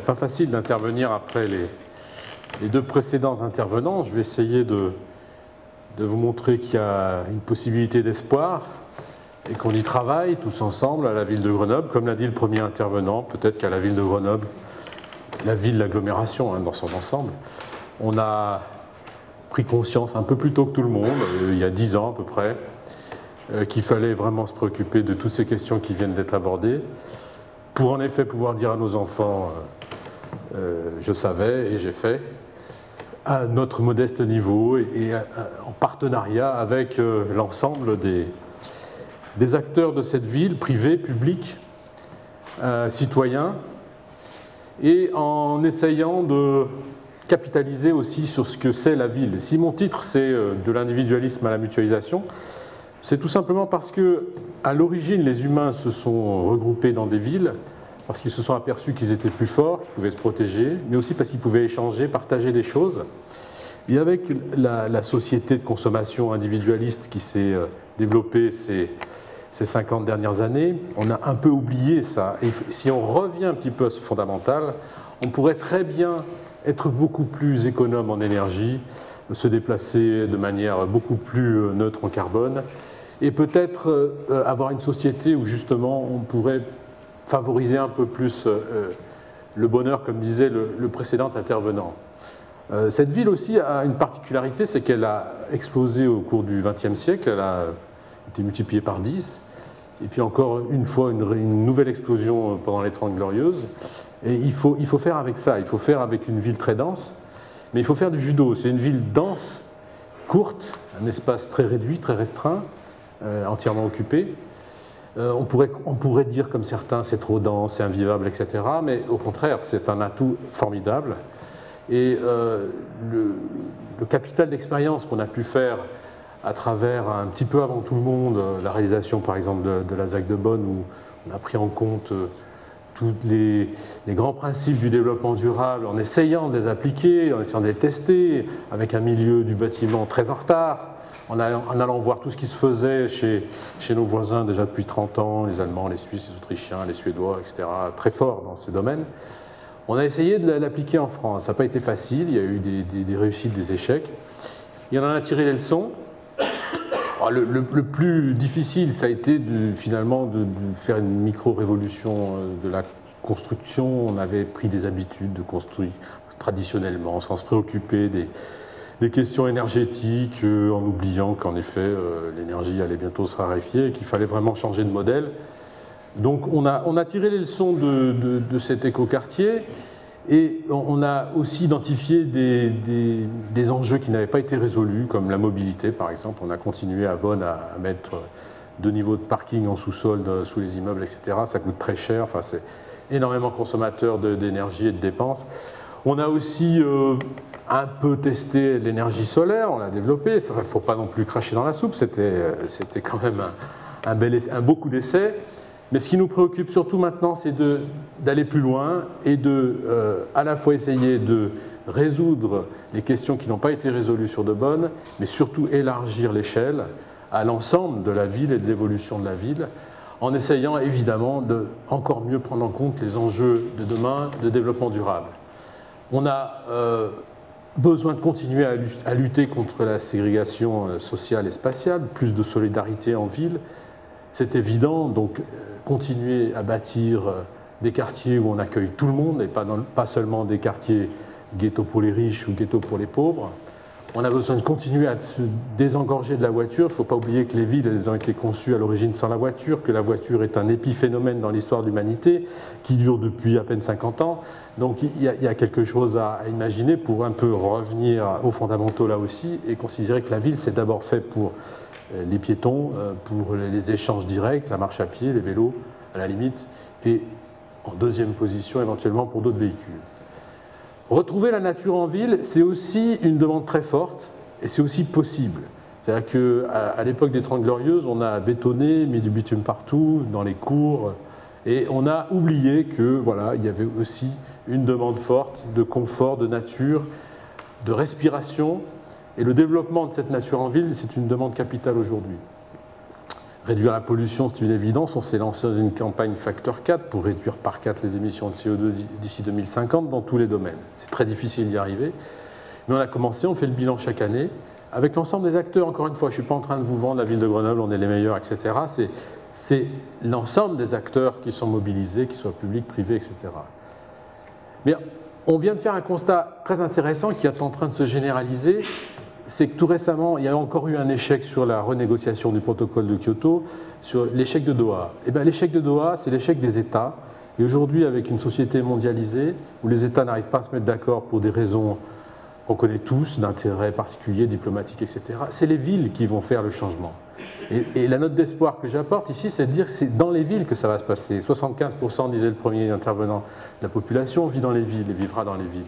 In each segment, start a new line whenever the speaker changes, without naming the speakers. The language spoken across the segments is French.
Pas facile d'intervenir après les deux précédents intervenants. Je vais essayer de vous montrer qu'il y a une possibilité d'espoir et qu'on y travaille tous ensemble à la ville de Grenoble. Comme l'a dit le premier intervenant, peut-être qu'à la ville de Grenoble, la ville, l'agglomération dans son ensemble, on a pris conscience un peu plus tôt que tout le monde, il y a 10 ans à peu près, qu'il fallait vraiment se préoccuper de toutes ces questions qui viennent d'être abordées, pour en effet pouvoir dire à nos enfants je savais et j'ai fait, à notre modeste niveau et en partenariat avec l'ensemble des acteurs de cette ville, privés, publics, citoyens, et en essayant de capitaliser aussi sur ce que c'est la ville. Si mon titre c'est de l'individualisme à la mutualisation, c'est tout simplement parce que à l'origine les humains se sont regroupés dans des villes parce qu'ils se sont aperçus qu'ils étaient plus forts, qu'ils pouvaient se protéger, mais aussi parce qu'ils pouvaient échanger, partager des choses. Et avec la société de consommation individualiste qui s'est développée ces 50 dernières années, on a un peu oublié ça. Et si on revient un petit peu à ce fondamental, on pourrait très bien être beaucoup plus économe en énergie, se déplacer de manière beaucoup plus neutre en carbone, et peut-être avoir une société où justement on pourrait favoriser un peu plus le bonheur, comme disait le précédent intervenant. Cette ville aussi a une particularité, c'est qu'elle a explosé au cours du XXe siècle, elle a été multipliée par 10, et puis encore une fois une nouvelle explosion pendant les 30 Glorieuses. Et il faut faire avec ça, il faut faire avec une ville très dense, mais il faut faire du judo. C'est une ville dense, courte, un espace très réduit, très restreint, entièrement occupé. On pourrait dire, comme certains, c'est trop dense, c'est invivable, etc. Mais au contraire, c'est un atout formidable. Et le capital d'expérience qu'on a pu faire à travers, un petit peu avant tout le monde, la réalisation par exemple de la ZAC de Bonn, où on a pris en compte tous les grands principes du développement durable en essayant de les appliquer, en essayant de les tester, avec un milieu du bâtiment très en retard, en allant voir tout ce qui se faisait chez nos voisins déjà depuis 30 ans, les Allemands, les Suisses, les Autrichiens, les Suédois, etc., très forts dans ce domaine. On a essayé de l'appliquer en France. Ça n'a pas été facile, il y a eu des réussites, des échecs. Il y en a tiré les leçons. Le plus difficile, ça a été finalement de faire une micro-révolution de la construction. On avait pris des habitudes de construire traditionnellement, sans se préoccuper des questions énergétiques, en oubliant qu'en effet l'énergie allait bientôt se raréfier et qu'il fallait vraiment changer de modèle. Donc on a tiré les leçons de cet écoquartier et on a aussi identifié des enjeux qui n'avaient pas été résolus, comme la mobilité par exemple. On a continué à Bonn à mettre 2 niveaux de parking en sous-sol, sous les immeubles, etc. Ça coûte très cher, enfin, c'est énormément consommateur d'énergie et de dépenses. On a aussi un peu testé l'énergie solaire, on l'a développée. Il ne faut pas non plus cracher dans la soupe, c'était quand même un beau coup d'essai. Mais ce qui nous préoccupe surtout maintenant, c'est d'aller plus loin et à la fois essayer de résoudre les questions qui n'ont pas été résolues sur de Bonn, mais surtout élargir l'échelle à l'ensemble de la ville et de l'évolution de la ville, en essayant évidemment de encore mieux prendre en compte les enjeux de demain de développement durable. On a besoin de continuer à lutter contre la ségrégation sociale et spatiale, plus de solidarité en ville. C'est évident, donc continuer à bâtir des quartiers où on accueille tout le monde et pas seulement des quartiers ghetto pour les riches ou ghetto pour les pauvres. On a besoin de continuer à se désengorger de la voiture. Il ne faut pas oublier que les villes elles ont été conçues à l'origine sans la voiture, que la voiture est un épiphénomène dans l'histoire de l'humanité qui dure depuis à peine 50 ans. Donc il y a quelque chose à imaginer pour un peu revenir aux fondamentaux là aussi et considérer que la ville c'est d'abord fait pour les piétons, pour les échanges directs, la marche à pied, les vélos à la limite, et en deuxième position éventuellement pour d'autres véhicules. Retrouver la nature en ville, c'est aussi une demande très forte et c'est aussi possible. C'est-à-dire qu'à l'époque des 30 Glorieuses, on a bétonné, mis du bitume partout, dans les cours, et on a oublié que voilà, il y avait aussi une demande forte de confort, de nature, de respiration. Et le développement de cette nature en ville, c'est une demande capitale aujourd'hui. Réduire la pollution, c'est une évidence. On s'est lancé dans une campagne facteur 4 pour réduire par 4 les émissions de CO2 d'ici 2050 dans tous les domaines. C'est très difficile d'y arriver. Mais on a commencé, on fait le bilan chaque année, avec l'ensemble des acteurs. Encore une fois, je ne suis pas en train de vous vendre la ville de Grenoble, on est les meilleurs, etc. C'est l'ensemble des acteurs qui sont mobilisés, qu'ils soient publics, privés, etc. Mais on vient de faire un constat très intéressant qui est en train de se généraliser. C'est que tout récemment, il y a encore eu un échec sur la renégociation du protocole de Kyoto, sur l'échec de Doha. Eh bien, l'échec de Doha, c'est l'échec des États. Et aujourd'hui, avec une société mondialisée, où les États n'arrivent pas à se mettre d'accord pour des raisons qu'on connaît tous, d'intérêts particuliers, diplomatiques, etc., c'est les villes qui vont faire le changement. Et la note d'espoir que j'apporte ici, c'est de dire que c'est dans les villes que ça va se passer. 75%, disait le premier intervenant, de la population vit dans les villes et vivra dans les villes.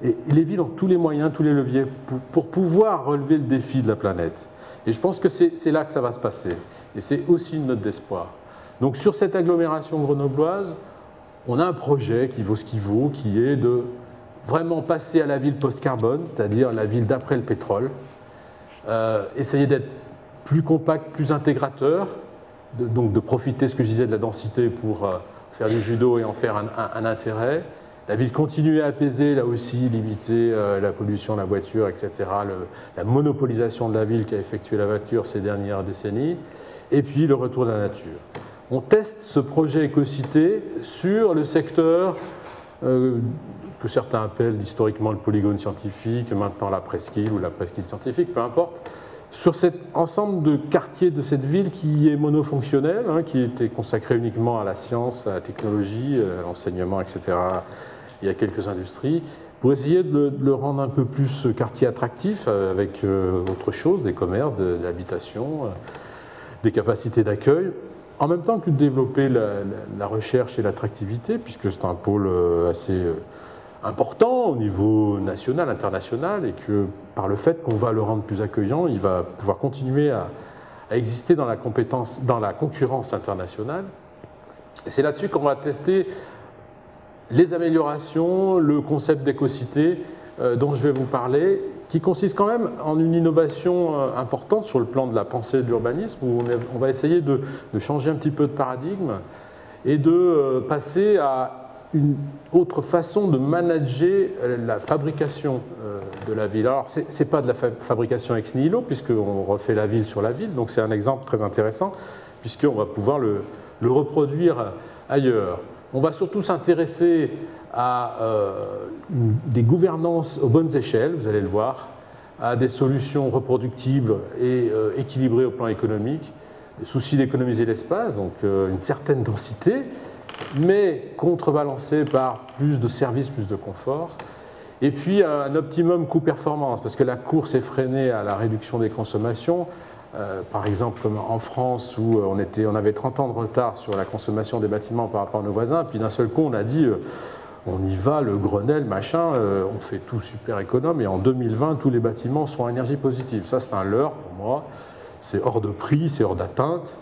Et les villes ont tous les moyens, tous les leviers pour pouvoir relever le défi de la planète. Et je pense que c'est là que ça va se passer. Et c'est aussi une note d'espoir. Donc sur cette agglomération grenobloise, on a un projet qui vaut ce qu'il vaut, qui est de vraiment passer à la ville post-carbone, c'est-à-dire la ville d'après le pétrole, essayer d'être plus compact, plus intégrateur, donc de profiter, ce que je disais, de la densité pour faire du judo et en faire un intérêt. La ville continuer à apaiser, là aussi, limiter la pollution de la voiture, etc., la monopolisation de la ville qu'a effectué la voiture ces dernières décennies, et puis le retour de la nature. On teste ce projet écocité sur le secteur que certains appellent historiquement le polygone scientifique, maintenant la presqu'île ou la presqu'île scientifique, peu importe, sur cet ensemble de quartiers de cette ville qui est monofonctionnel, hein, qui était consacré uniquement à la science, à la technologie, à l'enseignement, etc., et à quelques industries, pour essayer de le rendre un peu plus quartier attractif, avec autre chose, des commerces, de l'habitation, des capacités d'accueil, en même temps que de développer la recherche et l'attractivité, puisque c'est un pôle assez important au niveau national, international, et que par le fait qu'on va le rendre plus accueillant, il va pouvoir continuer à exister dans la concurrence internationale. Et c'est là-dessus qu'on va tester les améliorations, le concept d'écocité dont je vais vous parler, qui consiste quand même en une innovation importante sur le plan de la pensée et de l'urbanisme, où on va essayer de changer un petit peu de paradigme et de passer à une autre façon de manager la fabrication de la ville. Alors, ce n'est pas de la fabrication ex nihilo, puisqu'on refait la ville sur la ville, donc c'est un exemple très intéressant, puisqu'on va pouvoir le reproduire ailleurs. On va surtout s'intéresser à des gouvernances aux bonnes échelles, vous allez le voir, à des solutions reproductibles et équilibrées au plan économique, le souci d'économiser l'espace, donc une certaine densité, mais contrebalancée par plus de services, plus de confort, et puis un optimum coût-performance, parce que la course effrénée à la réduction des consommations, par exemple comme en France où on avait 30 ans de retard sur la consommation des bâtiments par rapport à nos voisins, puis d'un seul coup on a dit on y va, le Grenelle, machin, on fait tout super économe, et en 2020 tous les bâtiments sont à énergie positive. Ça c'est un leurre pour moi, c'est hors de prix, c'est hors d'atteinte,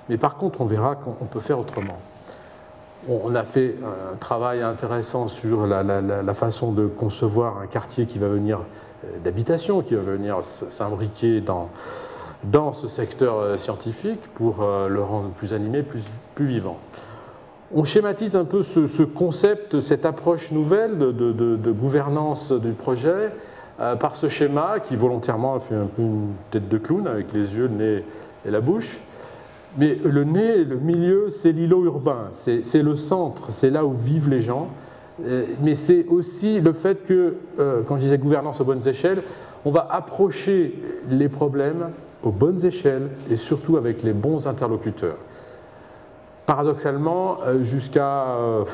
mais par contre on verra qu'on peut faire autrement. On a fait un travail intéressant sur la façon de concevoir un quartier qui va venir d'habitation, qui va venir s'imbriquer dans ce secteur scientifique pour le rendre plus animé, plus vivant. On schématise un peu ce concept, cette approche nouvelle de gouvernance du projet par ce schéma qui volontairement fait un peu une tête de clown avec les yeux, le nez et la bouche. Mais le nez, le milieu, c'est l'îlot urbain, c'est le centre, c'est là où vivent les gens. Mais c'est aussi le fait que, quand je disais gouvernance aux bonnes échelles, on va approcher les problèmes aux bonnes échelles et surtout avec les bons interlocuteurs. Paradoxalement, jusqu'à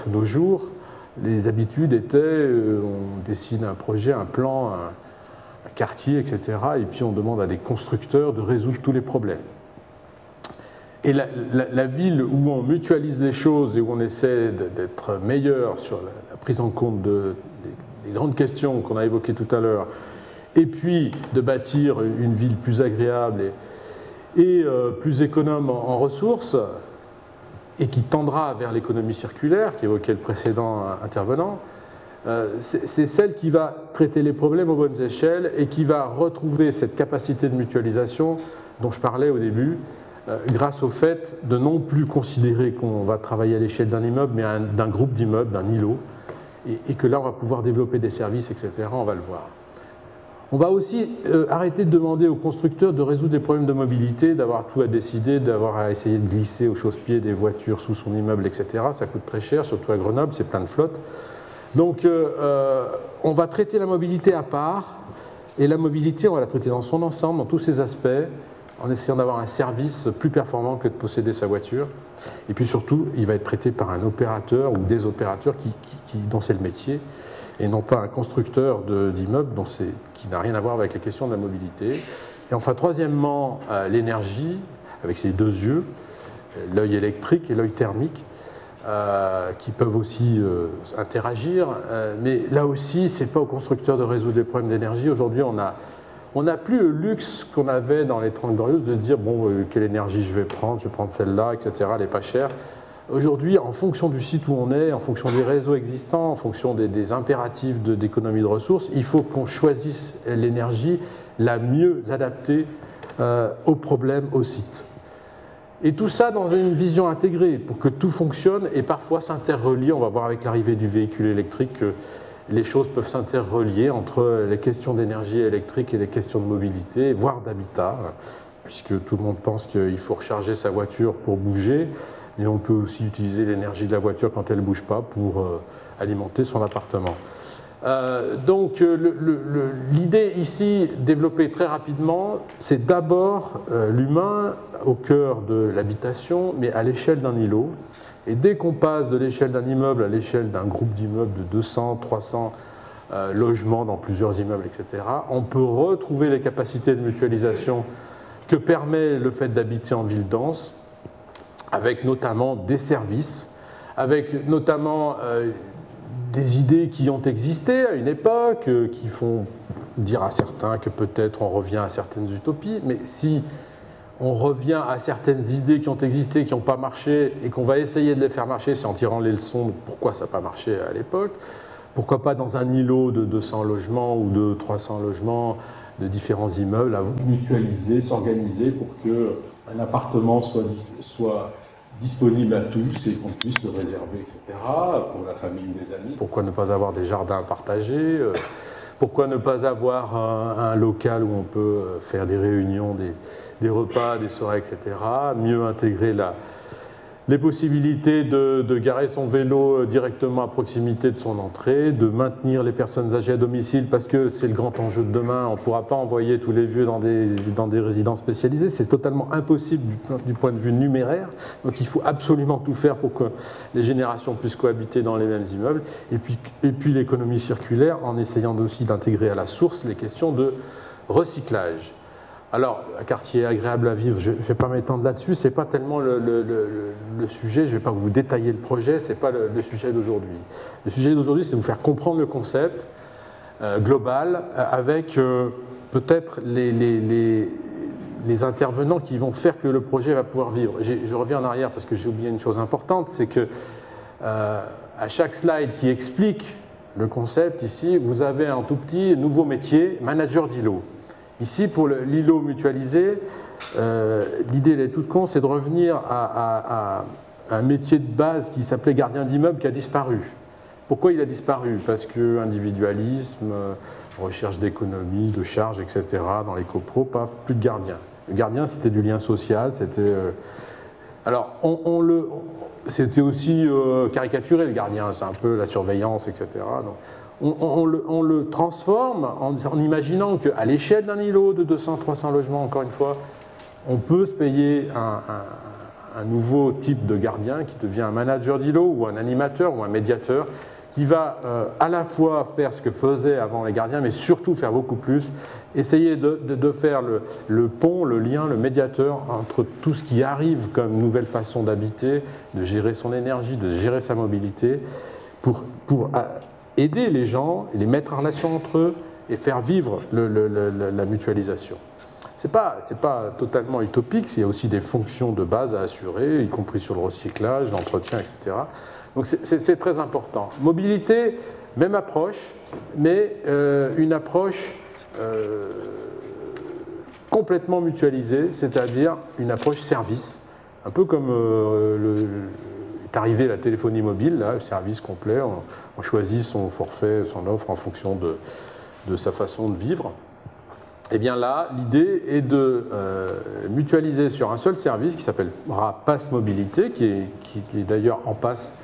nos jours, les habitudes étaient, on dessine un projet, un plan, un quartier, etc. Et puis on demande à des constructeurs de résoudre tous les problèmes. Et la ville où on mutualise les choses et où on essaie d'être meilleur sur la prise en compte des grandes questions qu'on a évoquées tout à l'heure, et puis de bâtir une ville plus agréable et plus économe en ressources, et qui tendra vers l'économie circulaire, qu'évoquait le précédent intervenant, c'est celle qui va traiter les problèmes aux bonnes échelles et qui va retrouver cette capacité de mutualisation dont je parlais au début, grâce au fait de non plus considérer qu'on va travailler à l'échelle d'un immeuble, mais d'un groupe d'immeubles, d'un îlot, et que là, on va pouvoir développer des services, etc. On va le voir. On va aussi arrêter de demander aux constructeurs de résoudre des problèmes de mobilité, d'avoir tout à décider, d'avoir à essayer de glisser au chausse-pied des voitures sous son immeuble, etc. Ça coûte très cher, surtout à Grenoble, c'est plein de flottes. Donc, on va traiter la mobilité à part, et la mobilité, on va la traiter dans son ensemble, dans tous ses aspects, en essayant d'avoir un service plus performant que de posséder sa voiture. Et puis surtout, il va être traité par un opérateur ou des opérateurs dont c'est le métier, et non pas un constructeur d'immeubles qui n'a rien à voir avec les questions de la mobilité. Et enfin, troisièmement, l'énergie, avec ses deux yeux, l'œil électrique et l'œil thermique, qui peuvent aussi interagir. Mais là aussi, ce n'est pas aux constructeurs de résoudre des problèmes d'énergie. Aujourd'hui, on n'a plus le luxe qu'on avait dans les 30 Glorieuses de se dire, bon, quelle énergie je vais prendre celle-là, etc., elle n'est pas chère. Aujourd'hui, en fonction du site où on est, en fonction des réseaux existants, en fonction des impératifs d'économie de ressources, il faut qu'on choisisse l'énergie la mieux adaptée aux problèmes, au site. Et tout ça dans une vision intégrée pour que tout fonctionne et parfois s'interrelie. On va voir avec l'arrivée du véhicule électrique que les choses peuvent s'interrelier entre les questions d'énergie électrique et les questions de mobilité, voire d'habitat, puisque tout le monde pense qu'il faut recharger sa voiture pour bouger, mais on peut aussi utiliser l'énergie de la voiture quand elle ne bouge pas pour alimenter son appartement. Donc l'idée ici, développée très rapidement, c'est d'abord l'humain au cœur de l'habitation, mais à l'échelle d'un îlot. Et dès qu'on passe de l'échelle d'un immeuble à l'échelle d'un groupe d'immeubles de 200, 300 logements dans plusieurs immeubles, etc., on peut retrouver les capacités de mutualisation que permet le fait d'habiter en ville dense, avec notamment des services, avec notamment des idées qui ont existé à une époque, qui font dire à certains que peut-être on revient à certaines utopies, mais si on revient à certaines idées qui ont existé, qui n'ont pas marché, et qu'on va essayer de les faire marcher, c'est en tirant les leçons de pourquoi ça n'a pas marché à l'époque, pourquoi pas dans un îlot de 200 logements ou de 300 logements de différents immeubles, à mutualiser, s'organiser pour qu'un appartement soit disponible à tous et qu'on puisse le réserver, etc., pour la famille ou les amis. Pourquoi ne pas avoir des jardins partagés? Pourquoi ne pas avoir un local où on peut faire des réunions, des repas, des soirées, etc. Mieux intégrer les possibilités de garer son vélo directement à proximité de son entrée, de maintenir les personnes âgées à domicile parce que c'est le grand enjeu de demain. On ne pourra pas envoyer tous les vieux dans des résidences spécialisées. C'est totalement impossible du point de vue numéraire. Donc il faut absolument tout faire pour que les générations puissent cohabiter dans les mêmes immeubles. Et puis l'économie circulaire en essayant aussi d'intégrer à la source les questions de recyclage. Alors, un quartier agréable à vivre, je ne vais pas m'étendre là-dessus, ce n'est pas tellement le sujet, je ne vais pas vous détailler le projet, ce n'est pas le sujet d'aujourd'hui. Le sujet d'aujourd'hui, c'est de vous faire comprendre le concept global avec peut-être les intervenants qui vont faire que le projet va pouvoir vivre. Je reviens en arrière parce que j'ai oublié une chose importante, c'est que à chaque slide qui explique le concept, ici, vous avez un tout petit nouveau métier, manager d'îlot. Ici, pour l'îlot mutualisé, l'idée, elle est toute con, c'est de revenir à un métier de base qui s'appelait gardien d'immeuble qui a disparu. Pourquoi il a disparu? Parce que individualisme, recherche d'économie, de charges, etc. Dans les copros, paf, plus de gardien. Le gardien, c'était du lien social, c'était... Alors, c'était aussi caricaturé, le gardien, c'est un peu la surveillance, etc. Donc, on le transforme en imaginant qu'à l'échelle d'un îlot de 200-300 logements, encore une fois, on peut se payer un nouveau type de gardien qui devient un manager d'îlot ou un animateur ou un médiateur qui va à la fois faire ce que faisaient avant les gardiens, mais surtout faire beaucoup plus, essayer de faire le pont, le lien, le médiateur entre tout ce qui arrive comme nouvelle façon d'habiter, de gérer son énergie, de gérer sa mobilité, pour aider les gens, les mettre en relation entre eux et faire vivre la mutualisation. Ce n'est pas totalement utopique, il y a aussi des fonctions de base à assurer, y compris sur le recyclage, l'entretien, etc. Donc c'est très important. Mobilité, même approche, mais une approche complètement mutualisée, c'est-à-dire une approche service, un peu comme est arrivé la téléphonie mobile, là, le service complet, on choisit son forfait, son offre en fonction de sa façon de vivre. Et bien là, l'idée est de mutualiser sur un seul service qui s'appellera Pass Mobilité, qui est d'ailleurs en passe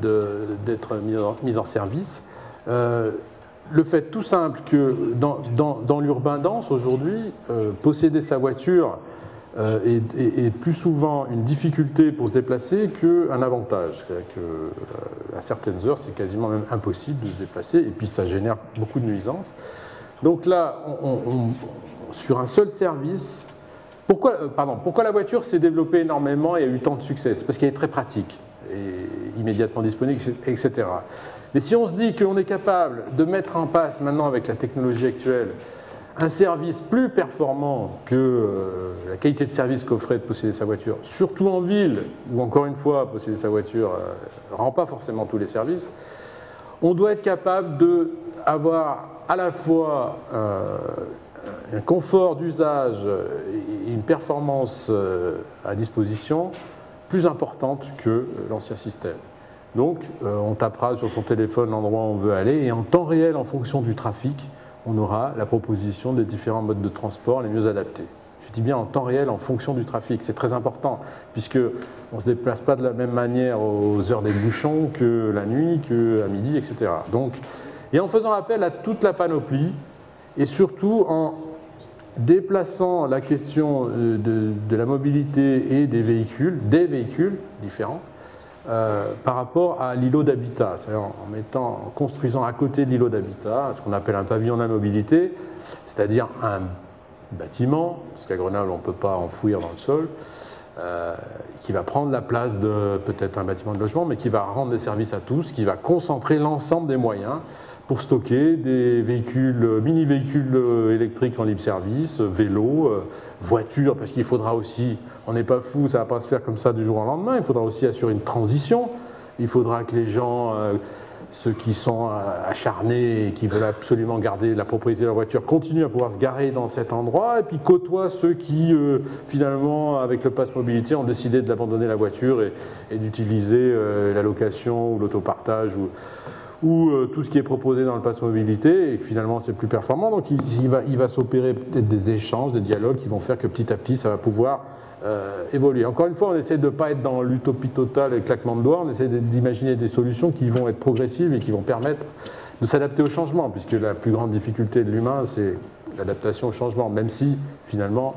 d'être mis en service. Le fait tout simple que dans l'urbain dense aujourd'hui, posséder sa voiture est plus souvent une difficulté pour se déplacer qu'un avantage. C'est-à-dire qu'à certaines heures, c'est quasiment même impossible de se déplacer et puis ça génère beaucoup de nuisances. Donc là, sur un seul service, pourquoi la voiture s'est développée énormément et a eu tant de succès? C'est parce qu'elle est très pratique et immédiatement disponible, etc. Mais si on se dit qu'on est capable de mettre en place maintenant avec la technologie actuelle un service plus performant que la qualité de service qu'offrait de posséder sa voiture, surtout en ville, où encore une fois, posséder sa voiture ne rend pas forcément tous les services, on doit être capable d'avoir à la fois un confort d'usage et une performance à disposition plus importante que l'ancien système. Donc, on tapera sur son téléphone l'endroit où on veut aller et en temps réel, en fonction du trafic, on aura la proposition des différents modes de transport les mieux adaptés. Je dis bien en temps réel, en fonction du trafic. C'est très important, puisqu'on ne se déplace pas de la même manière aux heures des bouchons que la nuit, qu'à midi, etc. Donc, et en faisant appel à toute la panoplie, et surtout en déplaçant la question de la mobilité et des véhicules différents, par rapport à l'îlot d'habitat, c'est-à-dire en construisant à côté de l'îlot d'habitat ce qu'on appelle un pavillon de la mobilité, c'est-à-dire un bâtiment, parce qu'à Grenoble on ne peut pas enfouir dans le sol, qui va prendre la place de peut-être un bâtiment de logement, mais qui va rendre des services à tous, qui va concentrer l'ensemble des moyens pour stocker des véhicules, mini-véhicules électriques en libre service, vélos, voitures, parce qu'il faudra aussi, on n'est pas fou, ça ne va pas se faire comme ça du jour au lendemain, il faudra aussi assurer une transition, il faudra que les gens, ceux qui sont acharnés et qui veulent absolument garder la propriété de leur voiture, continuent à pouvoir se garer dans cet endroit, et puis côtoient ceux qui, finalement, avec le pass mobilité, ont décidé de l'abandonner la voiture et d'utiliser la location ou l'autopartage ou tout ce qui est proposé dans le pass mobilité, et que finalement c'est plus performant. Donc il va s'opérer peut-être des échanges, des dialogues qui vont faire que petit à petit ça va pouvoir évoluer. Encore une fois, on essaie de ne pas être dans l'utopie totale et le claquement de doigts, on essaie d'imaginer des solutions qui vont être progressives et qui vont permettre de s'adapter au changement, puisque la plus grande difficulté de l'humain, c'est l'adaptation au changement, même si finalement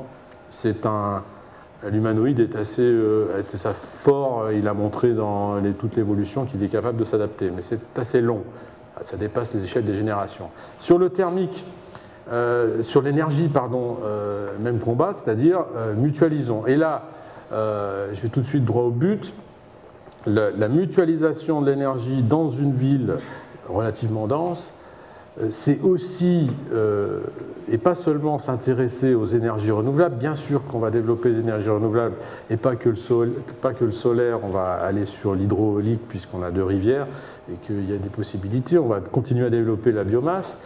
l'humanoïde est assez fort, il a montré dans toute l'évolution qu'il est capable de s'adapter, mais c'est assez long, ça dépasse les échelles des générations. Sur le thermique, sur l'énergie, même combat, c'est-à-dire mutualisons. Et là, je vais tout de suite droit au but, la mutualisation de l'énergie dans une ville relativement dense, c'est aussi, et pas seulement s'intéresser aux énergies renouvelables, bien sûr qu'on va développer les énergies renouvelables et pas que le solaire, on va aller sur l'hydraulique puisqu'on a 2 rivières et qu'il y a des possibilités, on va continuer à développer la biomasse,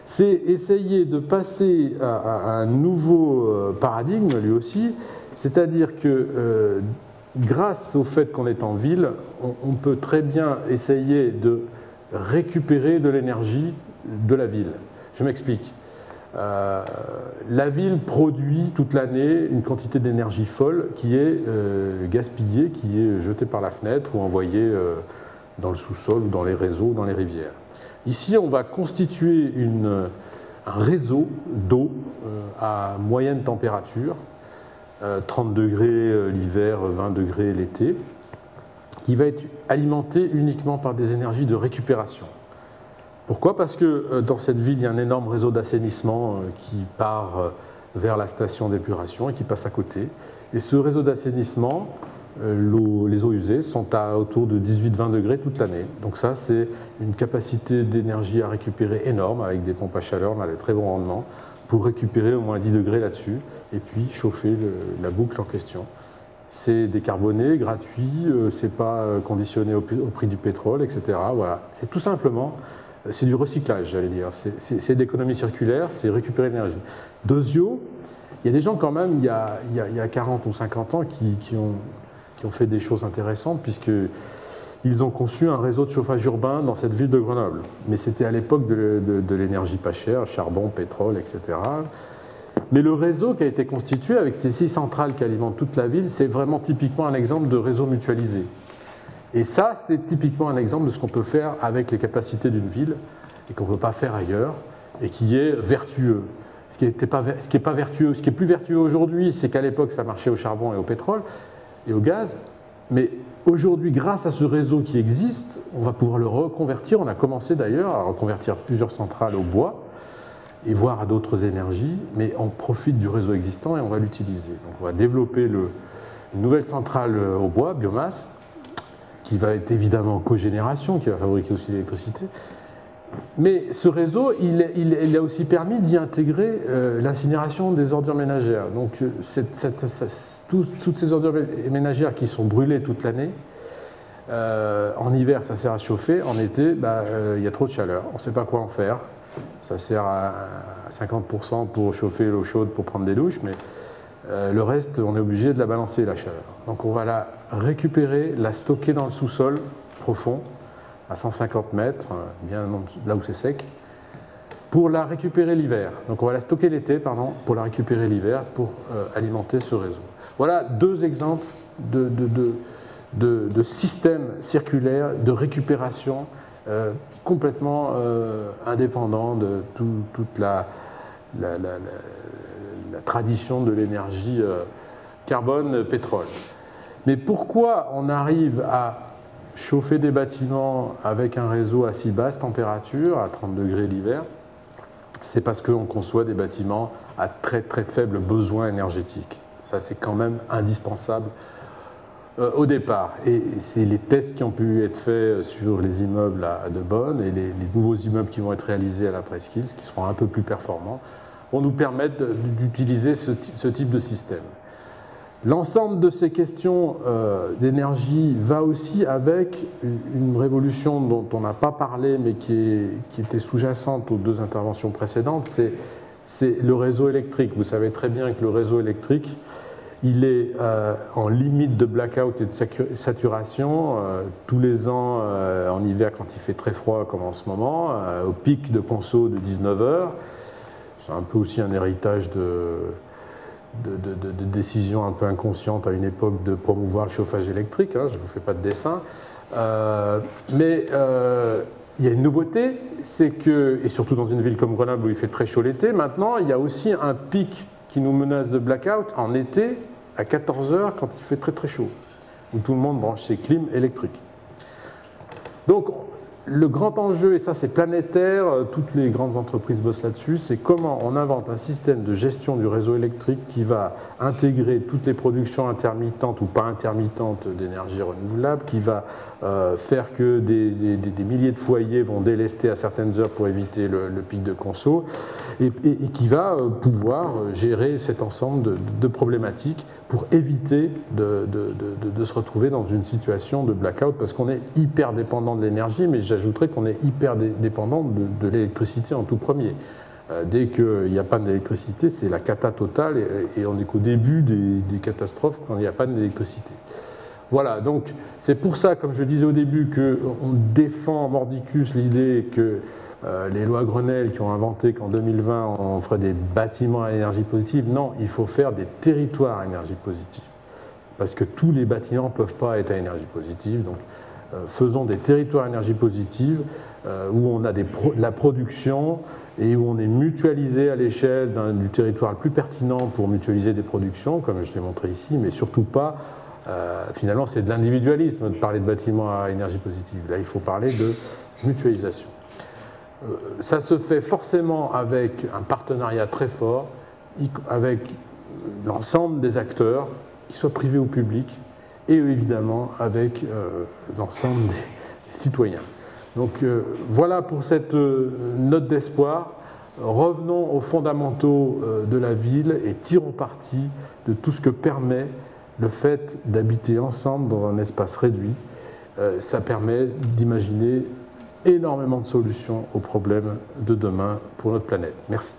c'est essayer de passer à un nouveau paradigme lui aussi, c'est-à-dire que grâce au fait qu'on est en ville, on peut très bien essayer de récupérer de l'énergie de la ville. Je m'explique. La ville produit toute l'année une quantité d'énergie folle qui est gaspillée, qui est jetée par la fenêtre ou envoyée dans le sous-sol ou dans les réseaux ou dans les rivières. Ici, on va constituer un réseau d'eau à moyenne température, 30 degrés l'hiver, 20 degrés l'été, qui va être alimenté uniquement par des énergies de récupération. Pourquoi? Parce que dans cette ville, il y a un énorme réseau d'assainissement qui part vers la station d'épuration et qui passe à côté. Et ce réseau d'assainissement, les eaux usées, sont à autour de 18-20 degrés toute l'année. Donc ça, c'est une capacité d'énergie à récupérer énorme, avec des pompes à chaleur, on a des très bons rendements, pour récupérer au moins 10 degrés là-dessus, et puis chauffer la boucle en question. C'est décarboné, gratuit, c'est pas conditionné au prix du pétrole, etc. Voilà. C'est tout simplement, c'est du recyclage, j'allais dire. C'est de l'économie circulaire, c'est récupérer l'énergie. Dosio Il y a des gens quand même, il y a 40 ou 50 ans, qui ont fait des choses intéressantes, puisqu'ils ont conçu un réseau de chauffage urbain dans cette ville de Grenoble. Mais c'était à l'époque de l'énergie pas chère, charbon, pétrole, etc. Mais le réseau qui a été constitué avec ces 6 centrales qui alimentent toute la ville, c'est vraiment typiquement un exemple de réseau mutualisé. Et ça, c'est typiquement un exemple de ce qu'on peut faire avec les capacités d'une ville et qu'on ne peut pas faire ailleurs et qui est vertueux. Ce qui est pas vertueux, ce qui est plus vertueux aujourd'hui, c'est qu'à l'époque, ça marchait au charbon et au pétrole et au gaz. Mais aujourd'hui, grâce à ce réseau qui existe, on va pouvoir le reconvertir. On a commencé d'ailleurs à reconvertir plusieurs centrales au bois et voire à d'autres énergies, mais on profite du réseau existant et on va l'utiliser. Donc on va développer une nouvelle centrale au bois, biomasse, qui va être évidemment en cogénération, qui va fabriquer aussi l'électricité. Mais ce réseau, il a aussi permis d'y intégrer l'incinération des ordures ménagères. Donc toutes ces ordures ménagères qui sont brûlées toute l'année, en hiver ça sert à chauffer, en été il y a trop de chaleur, on ne sait pas quoi en faire. Ça sert à 50% pour chauffer l'eau chaude pour prendre des douches, mais le reste, on est obligé de la balancer, la chaleur. Donc on va la récupérer, la stocker dans le sous-sol profond, à 150 mètres, bien là où c'est sec, pour la récupérer l'hiver. Donc on va la stocker l'été, pour la récupérer l'hiver, pour alimenter ce réseau. Voilà 2 exemples de systèmes circulaires de récupération complètement indépendants de toute la tradition de l'énergie carbone-pétrole. Mais pourquoi on arrive à chauffer des bâtiments avec un réseau à si basse température, à 30 degrés l'hiver? C'est parce qu'on conçoit des bâtiments à très très faible besoin énergétique. Ça, c'est quand même indispensable au départ. Et c'est les tests qui ont pu être faits sur les immeubles à Deubonne et les nouveaux immeubles qui vont être réalisés à la Presqu'île, qui seront un peu plus performants, vont nous permettre d'utiliser ce type de système. L'ensemble de ces questions d'énergie va aussi avec une révolution dont on n'a pas parlé, mais qui était sous-jacente aux 2 interventions précédentes, c'est le réseau électrique. Vous savez très bien que le réseau électrique, il est en limite de blackout et de saturation tous les ans en hiver quand il fait très froid comme en ce moment, au pic de conso de 19 heures. C'est un peu aussi un héritage de décisions un peu inconscientes à une époque de promouvoir le chauffage électrique, hein, je ne vous fais pas de dessin. Mais il y a une nouveauté, c'est que, et surtout dans une ville comme Grenoble où il fait très chaud l'été, maintenant il y a aussi un pic qui nous menace de blackout en été à 14 heures quand il fait très très chaud, où tout le monde branche ses clims électriques. Donc le grand enjeu, et ça c'est planétaire, toutes les grandes entreprises bossent là-dessus, c'est comment on invente un système de gestion du réseau électrique qui va intégrer toutes les productions intermittentes ou pas intermittentes d'énergie renouvelable, qui va faire que des milliers de foyers vont délester à certaines heures pour éviter le pic de conso, et qui va pouvoir gérer cet ensemble de problématiques pour éviter de se retrouver dans une situation de blackout, parce qu'on est hyper dépendant de l'énergie, mais j'ajouterais qu'on est hyper dépendant de l'électricité en tout premier. Dès qu'il n'y a pas d'électricité, c'est la cata totale, et on n'est qu'au début des catastrophes quand il n'y a pas d'électricité. Voilà, donc c'est pour ça, comme je disais au début, qu'on défend mordicus l'idée que les lois Grenelle qui ont inventé qu'en 2020 on ferait des bâtiments à énergie positive. Non, il faut faire des territoires à énergie positive. Parce que tous les bâtiments ne peuvent pas être à énergie positive. Donc faisons des territoires à énergie positive où on a de la production et où on est mutualisé à l'échelle du territoire le plus pertinent pour mutualiser des productions, comme je l'ai montré ici, mais surtout pas. Finalement, c'est de l'individualisme de parler de bâtiments à énergie positive. Là, il faut parler de mutualisation. Ça se fait forcément avec un partenariat très fort, avec l'ensemble des acteurs, qu'ils soient privés ou publics, et évidemment avec l'ensemble des citoyens. Donc voilà pour cette note d'espoir. Revenons aux fondamentaux de la ville et tirons parti de tout ce que permet le fait d'habiter ensemble dans un espace réduit. Ça permet d'imaginer énormément de solutions aux problèmes de demain pour notre planète. Merci.